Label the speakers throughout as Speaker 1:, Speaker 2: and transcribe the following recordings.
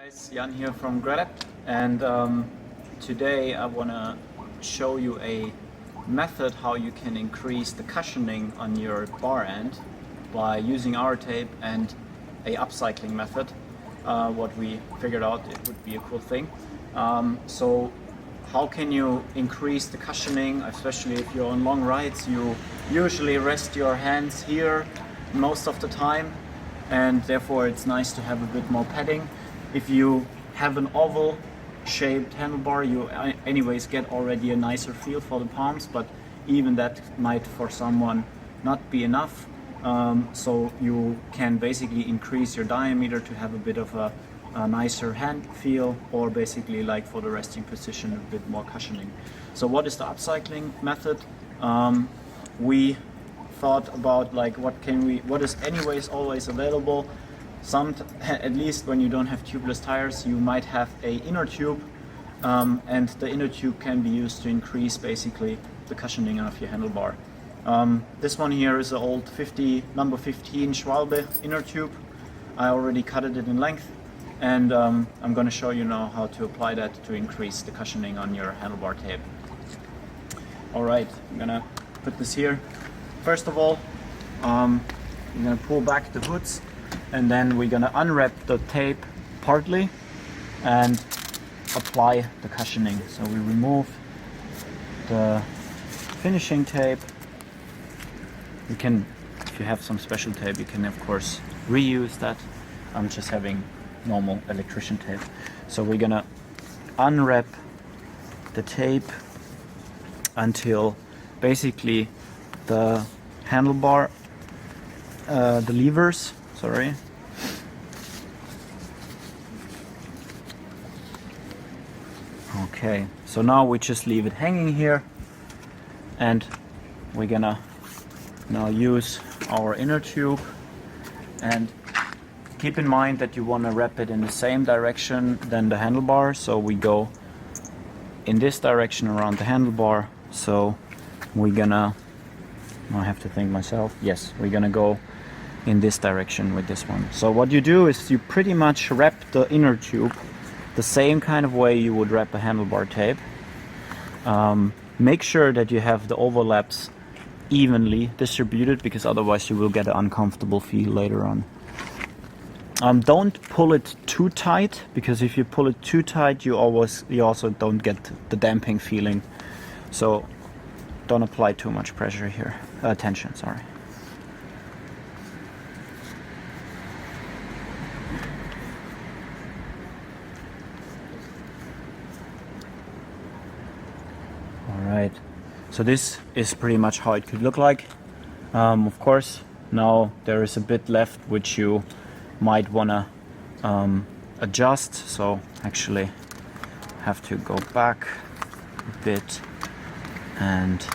Speaker 1: Guys, Jan here from Grepp, and today I want to show you a method how you can increase the cushioning on your bar end by using our tape and a upcycling method. What we figured out it would be a cool thing. So how can you increase the cushioning, especially if you're on long rides? You usually rest your hands here most of the time, and therefore it's nice to have a bit more padding. If you have an oval shaped handlebar, you anyways get already a nicer feel for the palms, but even that might for someone not be enough. So you can basically increase your diameter to have a bit of a nicer hand feel, or basically like for the resting position a bit more cushioning. So what is the upcycling method? We thought about like what is anyways always available. At least when you don't have tubeless tires, you might have a inner tube, and the inner tube can be used to increase basically the cushioning of your handlebar. This one here is an old number 15 Schwalbe inner tube. I already cut it in length, and I'm going to show you now how to apply that to increase the cushioning on your handlebar tape. Alright, I'm going to put this here. First of all, I'm going to pull back the hoods, and then we're going to unwrap the tape partly and apply the cushioning. So we remove the finishing tape. You can, if you have some special tape, you can of course reuse that. I'm just having normal electrician tape. So we're gonna unwrap the tape until basically the handlebar, the levers, sorry. Okay, so now we just leave it hanging here, and we're gonna now use our inner tube, and keep in mind that you want to wrap it in the same direction than the handlebar. So we go in this direction around the handlebar. So we're gonna, I have to think myself, yes, we're gonna go in this direction with this one. So what you do is you pretty much wrap the inner tube the same kind of way you would wrap a handlebar tape. Make sure that you have the overlaps evenly distributed, because otherwise you will get an uncomfortable feel later on. Don't pull it too tight, because if you pull it too tight you also don't get the damping feeling. So don't apply too much pressure here, tension, sorry. Alright, so this is pretty much how it could look like. Of course, now there is a bit left which you might want to adjust, so actually have to go back a bit and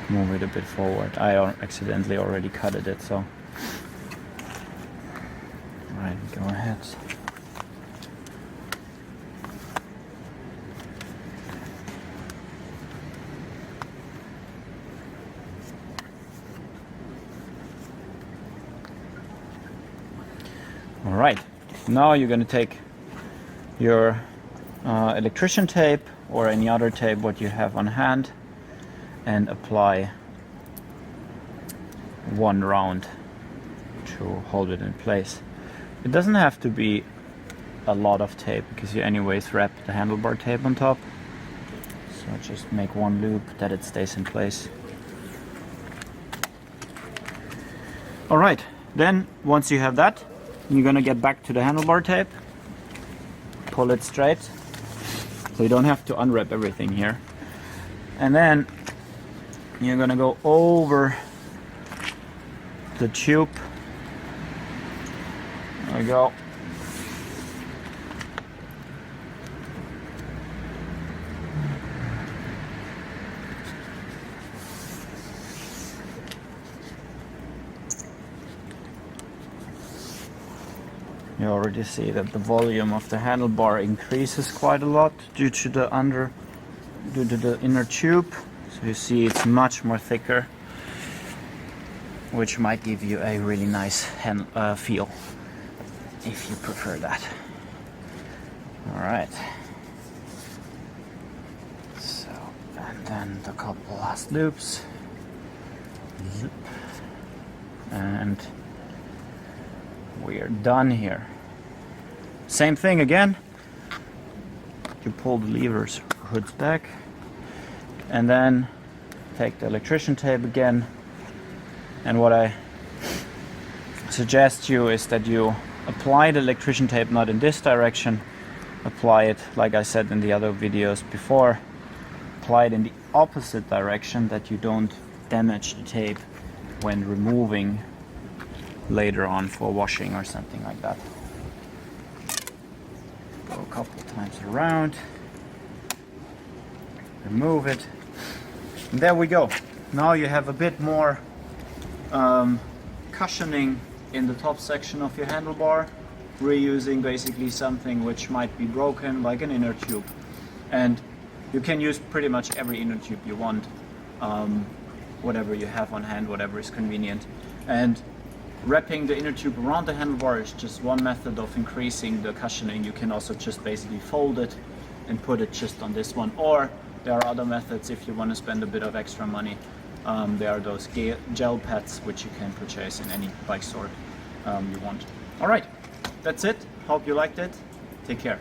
Speaker 1: move it a bit forward. I accidentally already cut it, so alright, go ahead. Alright, now you're going to take your electrician tape or any other tape what you have on hand and apply one round to hold it in place. It doesn't have to be a lot of tape, because you anyways wrap the handlebar tape on top. So just make one loop that it stays in place. Alright, then once you have that, you're gonna get back to the handlebar tape, pull it straight, so you don't have to unwrap everything here. And then you're gonna go over the tube. There we go. You already see that the volume of the handlebar increases quite a lot due to the inner tube. So you see it's much more thicker, which might give you a really nice feel if you prefer that. All right. So, and then the couple last loops. Zip. And we're done here. Same thing again. You pull the levers, hoods back, and then take the electrician tape again. And what I suggest you is that you apply the electrician tape not in this direction, apply it, like I said in the other videos before, apply it in the opposite direction, that you don't damage the tape when removing later on for washing or something like that. Go a couple times around, remove it, and there we go. Now you have a bit more cushioning in the top section of your handlebar, reusing basically something which might be broken, like an inner tube. And you can use pretty much every inner tube you want, whatever you have on hand, whatever is convenient. And wrapping the inner tube around the handlebar is just one method of increasing the cushioning. You can also just basically fold it and put it just on this one, or there are other methods if you want to spend a bit of extra money. There are those gel pads which you can purchase in any bike store you want. Alright, that's it. Hope you liked it. Take care.